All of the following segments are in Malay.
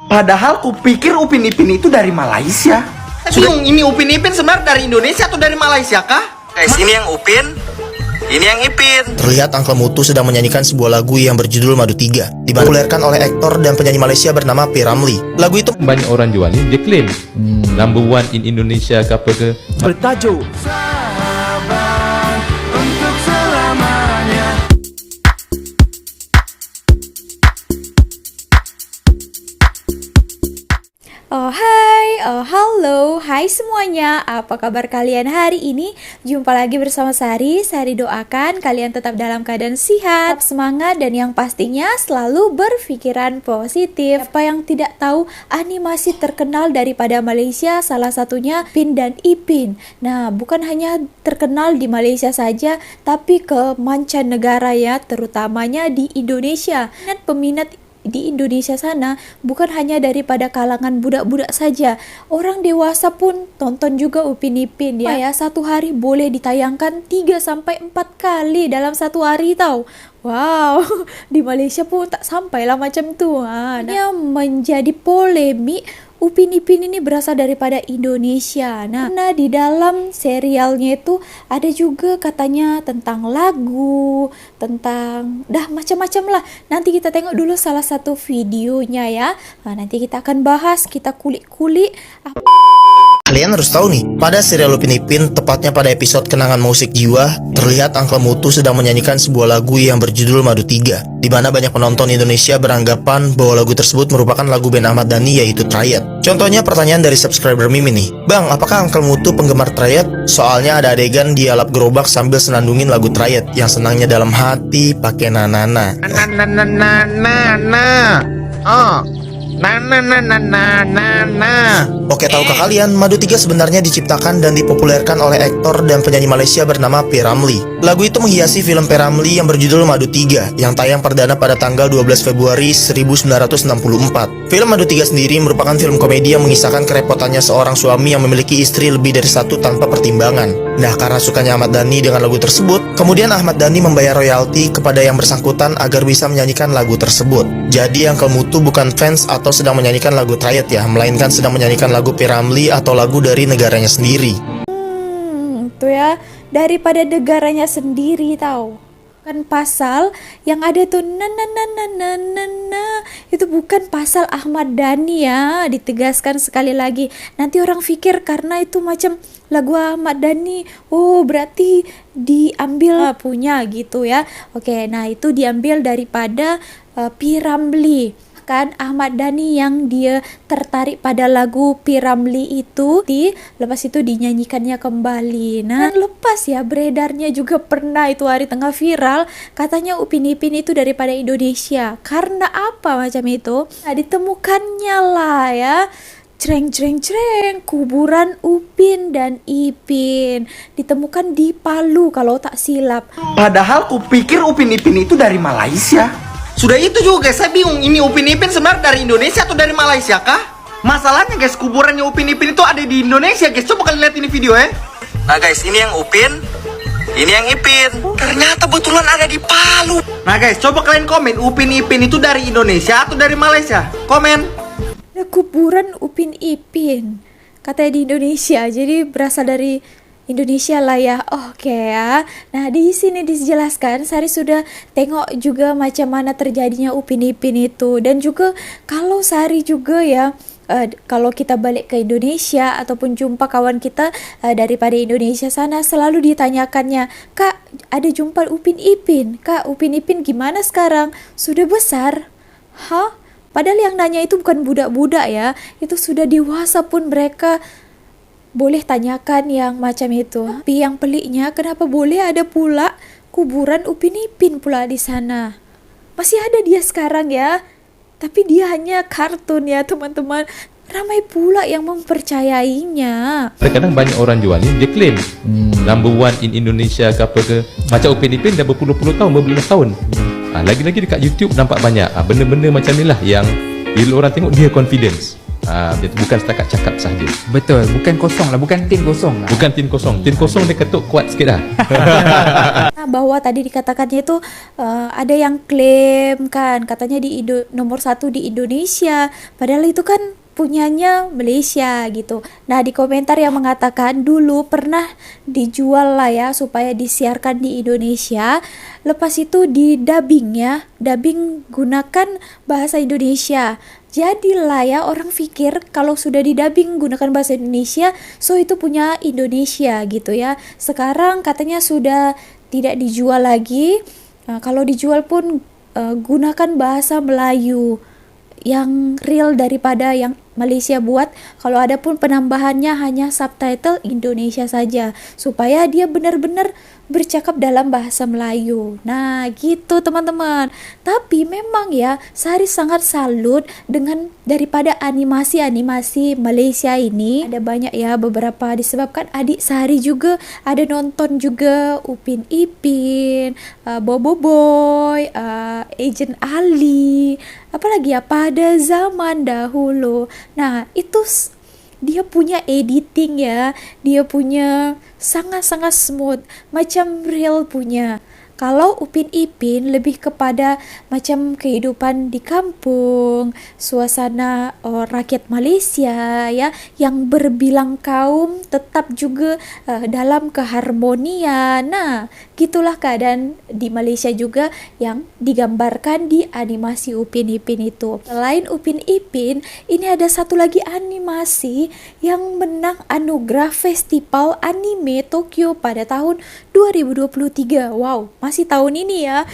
Padahal kupikir Upin Ipin itu dari Malaysia. Bingung, ini Upin Ipin sebenarnya dari Indonesia atau dari Malaysia kah? Guys, ini yang Upin, ini yang Ipin. Terlihat Uncle Mutu sedang menyanyikan sebuah lagu yang berjudul Madu 3, dipopulerkan oleh aktor dan penyanyi Malaysia bernama P. Ramlee. Lagu itu banyak orang jual ni, dia claim number one in Indonesia ke apa ke. Bertajuk Oh hai, oh halo, hai semuanya. Apa kabar kalian hari ini? Jumpa lagi bersama Sari. Sari doakan kalian tetap dalam keadaan sehat, tetap semangat, dan yang pastinya selalu berpikiran positif. Apa yang tidak tahu, animasi terkenal daripada Malaysia, salah satunya Upin dan Ipin. Nah, bukan hanya terkenal di Malaysia saja, tapi ke mancanegara ya, terutamanya di Indonesia. Peminat di Indonesia sana bukan hanya daripada kalangan budak-budak saja, orang dewasa pun tonton juga Upin Ipin ya. Satu hari boleh ditayangkan 3-4 kali dalam satu hari tahu. Wow, di Malaysia pun tak sampailah macam tu. Yang menjadi polemik, Upin Ipin ini berasal daripada Indonesia. Nah, di dalam serialnya itu ada juga katanya tentang lagu, tentang macam-macam lah. Nanti kita tengok dulu salah satu videonya ya. Nanti kita akan bahas, kita kulik-kulik. kalian harus tahu nih, pada serial Upin Ipin, tepatnya pada episode Kenangan Musik Jiwa, terlihat Uncle Mutu sedang menyanyikan sebuah lagu yang berjudul Madu 3, di mana banyak penonton Indonesia beranggapan bahwa lagu tersebut merupakan lagu band Ahmad Dhani, yaitu Triad. Contohnya pertanyaan dari subscriber Mimi nih, "Bang, apakah Uncle Mutu penggemar Triad?" Soalnya ada adegan dia lap gerobak sambil senandungin lagu Triad yang senangnya dalam hati pakai nanana. Oke, tahukah kalian, Madu 3 sebenarnya diciptakan dan dipopulerkan oleh aktor dan penyanyi Malaysia bernama P. Ramlee. Lagu itu menghiasi film P. Ramlee yang berjudul Madu 3 yang tayang perdana pada tanggal 12 Februari 1964. Film Madu 3 sendiri merupakan film komedi yang mengisahkan kerepotannya seorang suami yang memiliki istri lebih dari satu tanpa pertimbangan. Nah, karena sukanya Ahmad Dhani dengan lagu tersebut, kemudian Ahmad Dhani membayar royalti kepada yang bersangkutan agar bisa menyanyikan lagu tersebut. Jadi Uncle Mutu bukan fans atau sedang menyanyikan lagu Triad ya, melainkan sedang menyanyikan lagu P. Ramlee atau lagu dari negaranya sendiri. Itu ya, daripada negaranya sendiri tahu. Kan pasal yang ada tuh itu bukan pasal Ahmad Dhani ya, ditegaskan sekali lagi. Nanti orang fikir karena itu macam lagu Ahmad Dhani, oh berarti diambil punya gitu ya. Oke, nah itu diambil daripada P. Ramlee. Kan Ahmad Dhani yang dia tertarik pada lagu P. Ramlee itu, lepas itu dinyanyikannya kembali. Nah, lepas ya beredarnya juga pernah itu hari tengah viral, katanya Upin Ipin itu daripada Indonesia. Karena apa macam itu? Nah, ditemukannya lah ya, Creng kuburan Upin dan Ipin ditemukan di Palu kalau tak silap. Padahal kupikir Upin Ipin itu dari Malaysia. Sudah itu juga guys, saya bingung, ini Upin Ipin sebenarnya dari Indonesia atau dari Malaysia kah? Masalahnya guys, kuburannya Upin Ipin itu ada di Indonesia guys. Coba kalian lihat ini video ya. Nah guys, ini yang Upin, ini yang Ipin. Ternyata betulan ada di Palu. Nah guys, coba kalian komen, Upin Ipin itu dari Indonesia atau dari Malaysia? Komen. Nah, kuburan Upin Ipin katanya di Indonesia, jadi berasal dari Indonesia lah ya. Oke ya. Nah, di sini dijelaskan, Sari sudah tengok juga macam mana terjadinya Upin Ipin itu, dan juga kalau Sari juga ya, kalau kita balik ke Indonesia ataupun jumpa kawan kita daripada Indonesia sana, selalu ditanyakannya, "Kak, ada jumpa Upin Ipin? Kak, Upin Ipin gimana sekarang? Sudah besar?" Hah? Padahal yang nanya itu bukan budak-budak ya, itu sudah dewasa pun mereka boleh tanyakan yang macam itu. Tapi yang peliknya, kenapa boleh ada pula kuburan Upin Ipin pula di sana? Masih ada dia sekarang ya, tapi dia hanya kartun ya teman-teman. Ramai pula yang mempercayainya. Kadang banyak orang jual ni, dia claim number one in Indonesia ke apa ke. Macam Upin Ipin dah berpuluh-puluh tahun, berbelas tahun. Lagi-lagi dekat YouTube nampak banyak benda-benda macam ni lah yang bila orang tengok dia confidence. Dia tu bukan setakat cakap sahaja. Betul, bukan kosong lah, bukan tin kosong lah. Bukan tin kosong. Tin kosong dia ketuk kuat sikit dah. Bahwa tadi dikatakannya itu ada yang klaim kan katanya nomor 1 di Indonesia, padahal itu kan punyanya Malaysia gitu. Nah, di komentar yang mengatakan dulu pernah dijual lah ya supaya disiarkan di Indonesia, lepas itu di dubbing ya, dubbing gunakan bahasa Indonesia. Jadilah ya orang pikir kalau sudah di dubbing gunakan bahasa Indonesia, so itu punya Indonesia gitu ya. Sekarang katanya sudah tidak dijual lagi. Kalau dijual pun gunakan bahasa Melayu yang real daripada yang Malaysia buat. Kalau ada pun penambahannya hanya subtitle Indonesia saja supaya dia benar-benar bercakap dalam bahasa Melayu. Nah, gitu teman-teman. Tapi memang ya, Sari sangat salut dengan daripada animasi-animasi Malaysia ini. Ada banyak ya, beberapa disebabkan adik Sari juga ada nonton juga Upin Ipin, Bobo Boy, Agent Ali, apalagi ya, pada zaman dahulu. Nah, itu dia punya editing ya, dia punya sangat-sangat smooth, macam real punya. Kalau Upin Ipin lebih kepada macam kehidupan di kampung, suasana rakyat Malaysia ya, yang berbilang kaum tetap juga dalam keharmonian. Nah, gitulah keadaan di Malaysia juga yang digambarkan di animasi Upin Ipin itu. Selain Upin Ipin, ini ada satu lagi animasi yang menang anugerah Festival Anime Tokyo pada tahun 2023. Wow, masih tahun ini ya.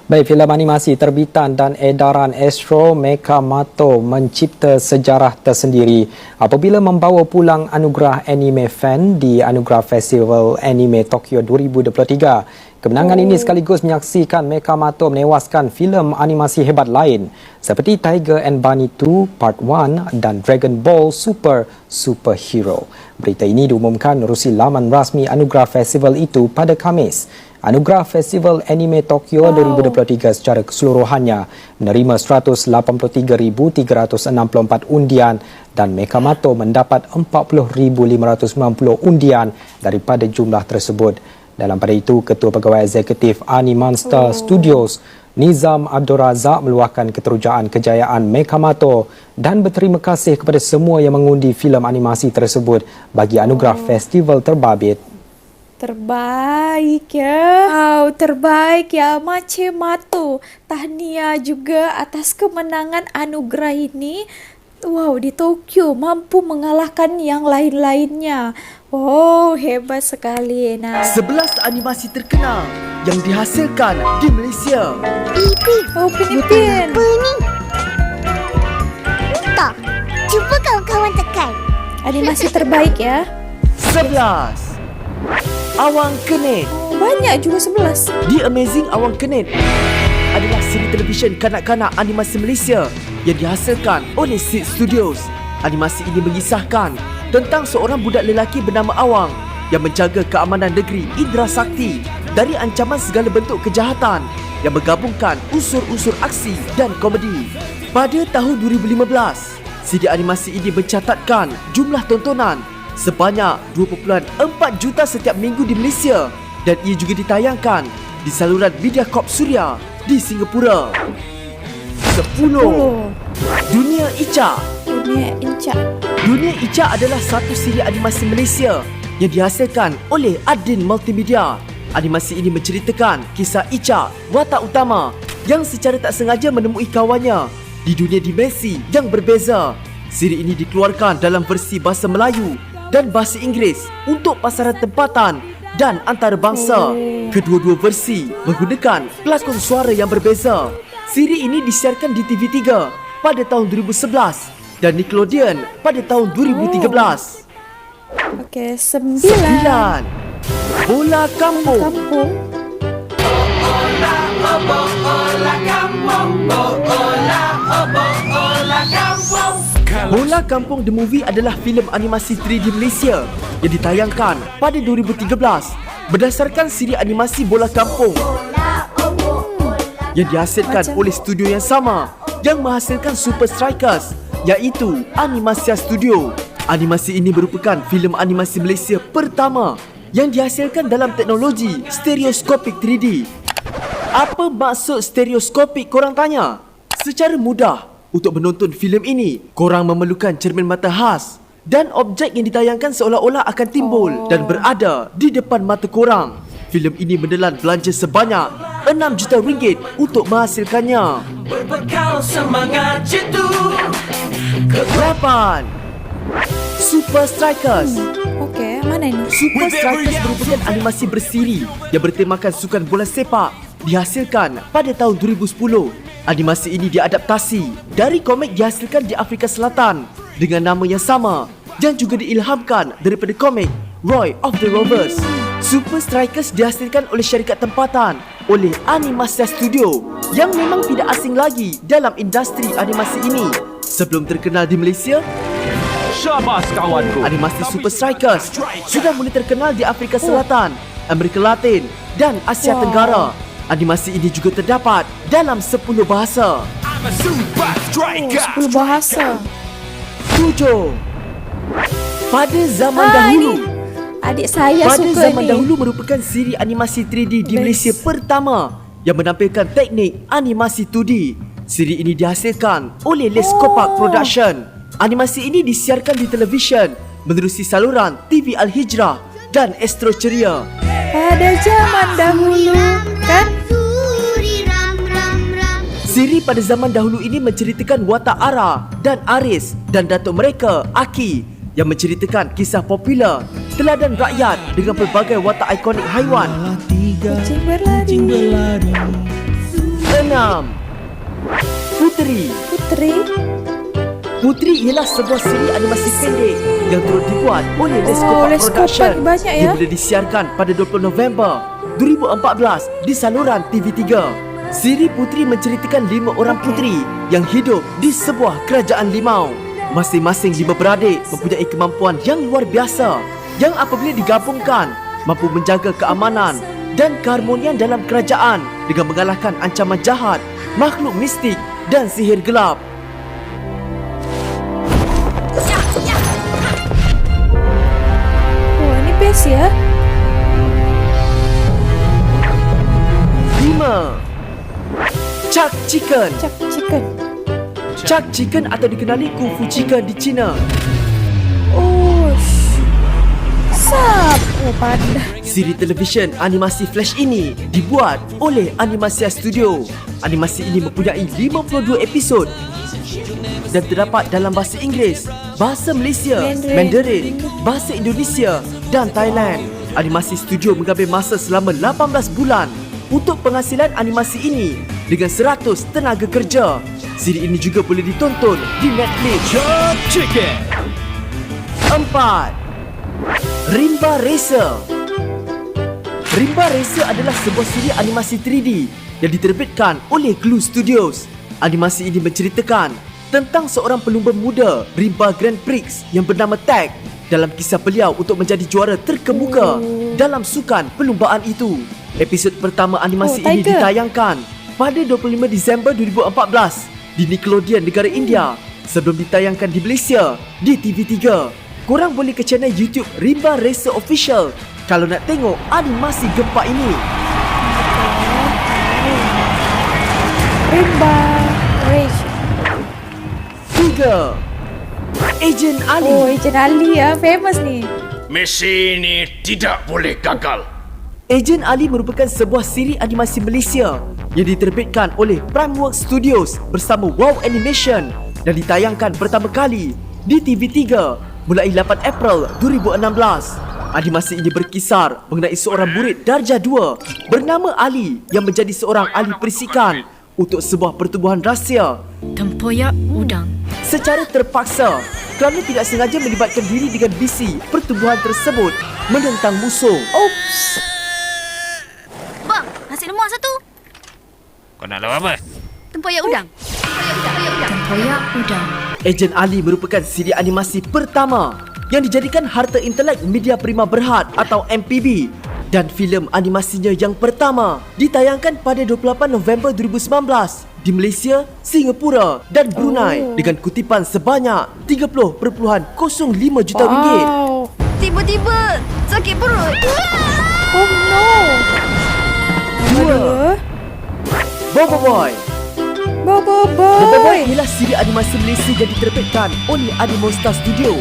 Baik, filem animasi terbitan dan edaran Astro Mekamato mencipta sejarah tersendiri apabila membawa pulang anugerah anime fan di Anugerah Festival Anime Tokyo 2023. Kemenangan ini sekaligus menyaksikan Mekamato menewaskan filem animasi hebat lain seperti Tiger and Bunny 2 Part 1 dan Dragon Ball Super Superhero. Berita ini diumumkan menerusi laman rasmi Anugerah Festival itu pada Khamis. Anugerah Festival Anime Tokyo 2023 secara keseluruhannya menerima 183,364 undian dan Mekamato mendapat 40,590 undian daripada jumlah tersebut. Dalam pada itu, Ketua Pegawai Eksekutif Animonster Studios Nizam Abdul Razak meluahkan keterujaan kejayaan Mekamato dan berterima kasih kepada semua yang mengundi filem animasi tersebut bagi anugerah festival terbabit. Terbaik ya. Wow, terbaik ya Mekamato. Tahniah juga atas kemenangan anugerah ini. Wow, di Tokyo mampu mengalahkan yang lain-lainnya. Wow, hebat sekali. Nah, 11 animasi terkenal yang dihasilkan di Malaysia. oh, Upin Ipin. Apa ni? Tak. Cuba kawan-kawan tekan. Animasi terbaik ya. 11. Awang Kenit. Banyak juga 11. The Amazing Awang Kenit adalah siri televisyen kanak-kanak animasi Malaysia yang dihasilkan oleh Sid Studios. Animasi ini mengisahkan tentang seorang budak lelaki bernama Awang yang menjaga keamanan negeri Indra Sakti dari ancaman segala bentuk kejahatan yang menggabungkan unsur-unsur aksi dan komedi. Pada tahun 2015, siri animasi ini mencatatkan jumlah tontonan sebanyak 2.4 juta setiap minggu di Malaysia dan ia juga ditayangkan di saluran Mediacorp Suria di Singapura. 10. Dunia Ica. Dunia Ica. Dunia Ica adalah satu siri animasi Malaysia yang dihasilkan oleh Adin Multimedia. Animasi ini menceritakan kisah Ica, watak utama yang secara tak sengaja menemui kawannya di dunia dimensi yang berbeza. Siri ini dikeluarkan dalam versi bahasa Melayu dan bahasa Inggeris untuk pasaran tempatan dan antarabangsa. Kedua-dua versi menggunakan pelakon suara yang berbeza. Siri ini disiarkan di TV3 pada tahun 2011 dan Nickelodeon pada tahun 2013. Okey, 9. 9. Bola Kampung. Kampung. Bola Kampung The Movie adalah filem animasi 3D Malaysia yang ditayangkan pada 2013 berdasarkan siri animasi Bola Kampung yang dihasilkan oleh studio yang sama yang menghasilkan Super Strikers iaitu Animasia Studio. Animasi ini merupakan filem animasi Malaysia pertama yang dihasilkan dalam teknologi stereoskopik 3D. Apa maksud stereoskopik, korang tanya? Secara mudah, untuk menonton filem ini, korang memerlukan cermin mata khas dan objek yang ditayangkan seolah-olah akan timbul dan berada di depan mata korang. Filem ini menelan belanja sebanyak 6 juta ringgit untuk menghasilkannya. Berbekal semangat jitu. 8. Super Strikers. Okey, mana ini? Super Strikers merupakan animasi bersiri yang bertemakan sukan bola sepak, dihasilkan pada tahun 2010. Animasi ini diadaptasi dari komik dihasilkan di Afrika Selatan dengan nama yang sama yang juga diilhamkan daripada komik Roy of the Rovers. Super Strikers dihasilkan oleh syarikat tempatan oleh Animasia Studio yang memang tidak asing lagi dalam industri animasi ini. Sebelum terkenal di Malaysia, animasi Super Strikers sudah mulai terkenal di Afrika Selatan, Amerika Latin dan Asia Tenggara. Animasi ini juga terdapat dalam 10 bahasa. 10 bahasa. 7. Pada zaman dahulu. Adik saya Pada suka zaman ni. dahulu merupakan siri animasi 3D di Malaysia pertama yang menampilkan teknik animasi 2D. Siri ini dihasilkan oleh Les Kopak Production. Animasi ini disiarkan di televisyen menerusi saluran TV Al-Hijrah dan Astro Ceria. Pada zaman dahulu, kan? Siri pada zaman dahulu ini menceritakan watak Ara dan Aris dan datuk mereka, Aki, yang menceritakan kisah popular teladan rakyat dengan pelbagai watak ikonik haiwan. Kucing berlari. 6. Puteri. Puteri ialah sebuah siri animasi pendek yang turut dibuat oleh Les Kopak Les Kopak Production banyak ya. yang boleh disiarkan pada 20 November 2014 di saluran TV3. Siri Puteri menceritakan 5 orang puteri yang hidup di sebuah kerajaan limau. Masing-masing 5 beradik mempunyai kemampuan yang luar biasa yang apabila digabungkan mampu menjaga keamanan dan keharmonian dalam kerajaan dengan mengalahkan ancaman jahat, makhluk mistik dan sihir gelap. Wah, ni best ya. 5. Chuck Chicken. Chuck Chicken. Chuck Chicken atau dikenali Kung Fu Chicken di China. Oh, sap. Oh, pandai. Siri televisyen animasi Flash ini dibuat oleh Animasia Studio. Animasi ini mempunyai 52 episod dan terdapat dalam bahasa Inggeris, bahasa Malaysia, Mandarin, bahasa Indonesia dan Thailand. Animasi studio mengambil masa selama 18 bulan untuk penghasilan animasi ini dengan 100 tenaga kerja. Siri ini juga boleh ditonton di Netflix. 4. Rimba Racer. Rimba Racer adalah sebuah siri animasi 3D yang diterbitkan oleh Glue Studios. Animasi ini menceritakan tentang seorang pelumba muda Rimba Grand Prix yang bernama Tag dalam kisah beliau untuk menjadi juara terkemuka dalam sukan perlumbaan itu. Episod pertama animasi ini ditayangkan pada 25 Disember 2014 di Nickelodeon negara India sebelum ditayangkan di Malaysia di TV3. Korang boleh ke channel YouTube Rimba Racer Official kalau nak tengok animasi gempak ini. Rimba Racer. 3. Agent Ali. Oh, Agent Ali ya, famous ni. Misi ini tidak boleh gagal. Agent Ali merupakan sebuah siri animasi Malaysia yang diterbitkan oleh Primeworks Studios bersama Wow Animation dan ditayangkan pertama kali di TV3 mulai 8 April 2016. Animasi ini berkisar mengenai seorang murid darjah 2 bernama Ali yang menjadi seorang ahli perisikan untuk sebuah pertubuhan rahsia Tempoyak udang. secara terpaksa kerana tidak sengaja melibatkan diri dengan misi pertubuhan tersebut menentang musuh. Oops. Bang, nasi lemak satu. Kau nak lawan apa? Tempoyak udang. Tempoyak udang. Agent Ali merupakan siri animasi pertama yang dijadikan harta intelek media prima berhad atau MPB dan filem animasinya yang pertama ditayangkan pada 28 November 2019 di Malaysia, Singapura dan Brunei dengan kutipan sebanyak 30.05 juta ringgit. Wow. Tiba-tiba sakit perut. Oh no. 2. Bobo Boy. Bobo Bobo Boy Boy. ialah siri animasi Malaysia yang diterbitkan oleh Animonstar Studio.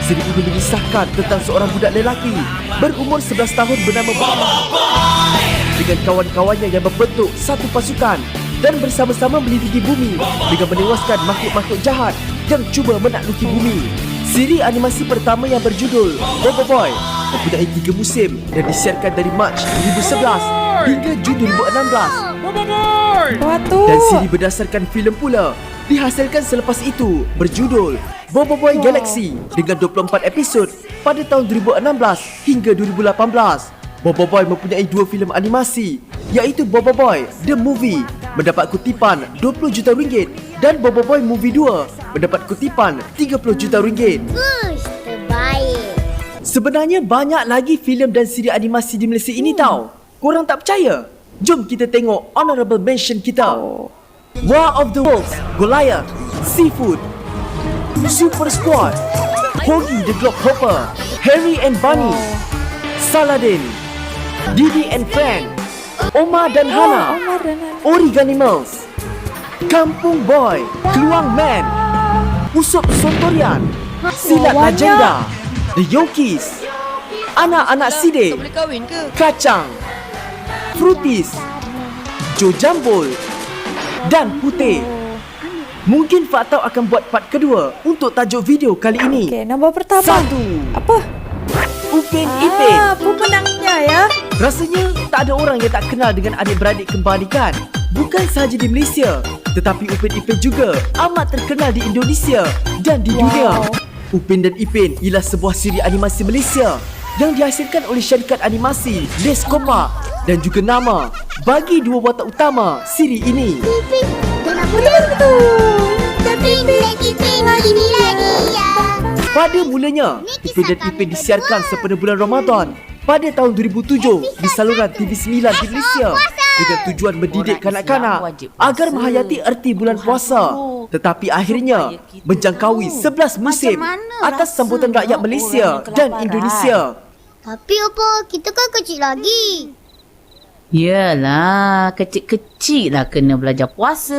Siri ini mengisahkan tentang seorang budak lelaki berumur 11 tahun bernama Bobo Boy dengan kawan-kawannya yang membentuk satu pasukan dan bersama-sama melindungi bumi dengan menewaskan makhluk-makhluk jahat yang cuba menakluki bumi. Siri animasi pertama yang berjudul Bobo Boy mempunyai 3 musim dan disiarkan dari Mac 2011 hingga Jun 2016. Waktu. Dan siri berdasarkan filem pula dihasilkan selepas itu berjudul Bobo Boy Galaxy dengan 24 episod pada tahun 2016 hingga 2018. Bobo Boy mempunyai 2 filem animasi iaitu Bobo Boy The Movie mendapat kutipan 20 juta ringgit dan Bobo Boy Movie 2 mendapat kutipan 30 juta ringgit. Terbaik. Sebenarnya banyak lagi filem dan siri animasi di Malaysia ini tau. Korang tak percaya? Jom kita tengok honorable mention kita. War of the Worlds, Goliath, Seafood, Super Squad, Hoggy the Globehopper, Harry and Bunny, Saladin, Didi and Friend, Oma dan Hana, Omar dan Hana. Origanimals, Kampung Boy, Keluang Man, Usup Sontorian, Silat Banyak. Legenda, The Yokis, Anak-anak Side, Kacang, Fruities, Jo Jambul dan Putih. Mungkin Faktau akan buat part kedua untuk tajuk video kali ini. Okey, nombor pertama. 1. Apa? Upin Ipin. Pemenangnya ya. Rasanya tak ada orang yang tak kenal dengan adik-beradik kembar ni kan? Bukan sahaja di Malaysia, tetapi Upin Ipin juga amat terkenal di Indonesia dan di dunia. Upin dan Ipin ialah sebuah siri animasi Malaysia yang dihasilkan oleh syarikat animasi Les Kompak dan juga nama bagi 2 watak utama siri ini. Pada mulanya, Ipin dan Ipin disiarkan sempena bulan Ramadan pada tahun 2007 di saluran TV9 di Malaysia dengan tujuan mendidik kanak-kanak agar menghayati erti bulan puasa. Tetapi akhirnya menjangkaui 11 musim atas sambutan rakyat Malaysia dan Indonesia. Tapi apa? Kita kan kecil lagi. Yalah, kecil-kecil lah kena belajar puasa.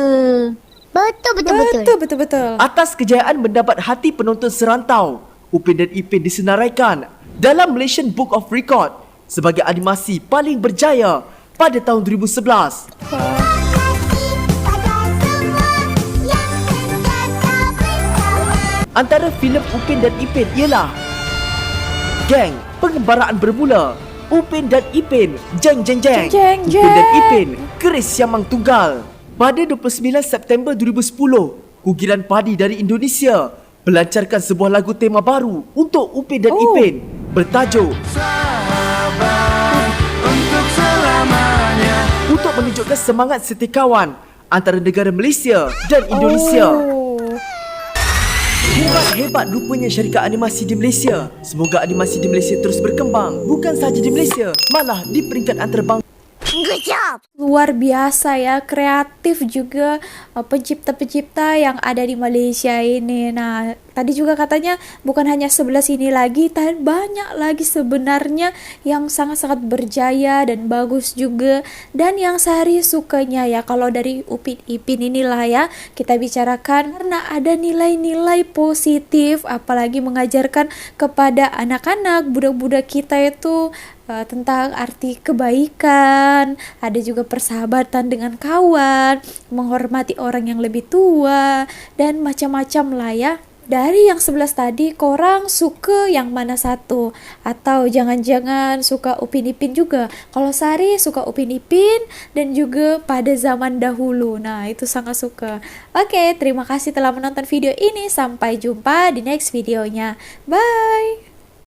Betul. Atas kejayaan mendapat hati penonton serantau, Upin dan Ipin disenaraikan dalam Malaysian Book of Record sebagai animasi paling berjaya pada tahun 2011. Antara filem Upin dan Ipin ialah Gang Pengembaraan Bermula, Upin dan Ipin Jeng Jeng Jeng, Jeng Jeng Upin dan Jeng. Ipin Keris Siamang Tunggal. Pada 29 September 2010, Kugiran Padi dari Indonesia melancarkan sebuah lagu tema baru untuk Upin dan Ipin bertajuk untuk menunjukkan semangat setiakawan antara negara Malaysia dan Indonesia. Hebat-hebat rupanya syarikat animasi di Malaysia. Semoga animasi di Malaysia terus berkembang. Bukan sahaja di Malaysia, malah di peringkat antarabangsa. Good job. Luar biasa ya, kreatif juga pencipta-pencipta yang ada di Malaysia ini. Nah, tadi juga katanya bukan hanya 11 ini lagi, tapi banyak lagi sebenarnya yang sangat-sangat berjaya dan bagus juga. Dan yang Sari sukanya ya, kalau dari Upin Ipin inilah ya kita bicarakan karena ada nilai-nilai positif, apalagi mengajarkan kepada anak-anak, budak-budak kita itu tentang arti kebaikan, ada juga persahabatan dengan kawan, menghormati orang yang lebih tua, dan macam-macam lah ya. Dari yang 11 tadi, korang suka yang mana satu? Atau jangan-jangan suka Upin Ipin juga? Kalau Sari suka Upin Ipin dan juga pada zaman dahulu. Nah, itu sangat suka. Oke, terima kasih telah menonton video ini. Sampai jumpa di next videonya. Bye!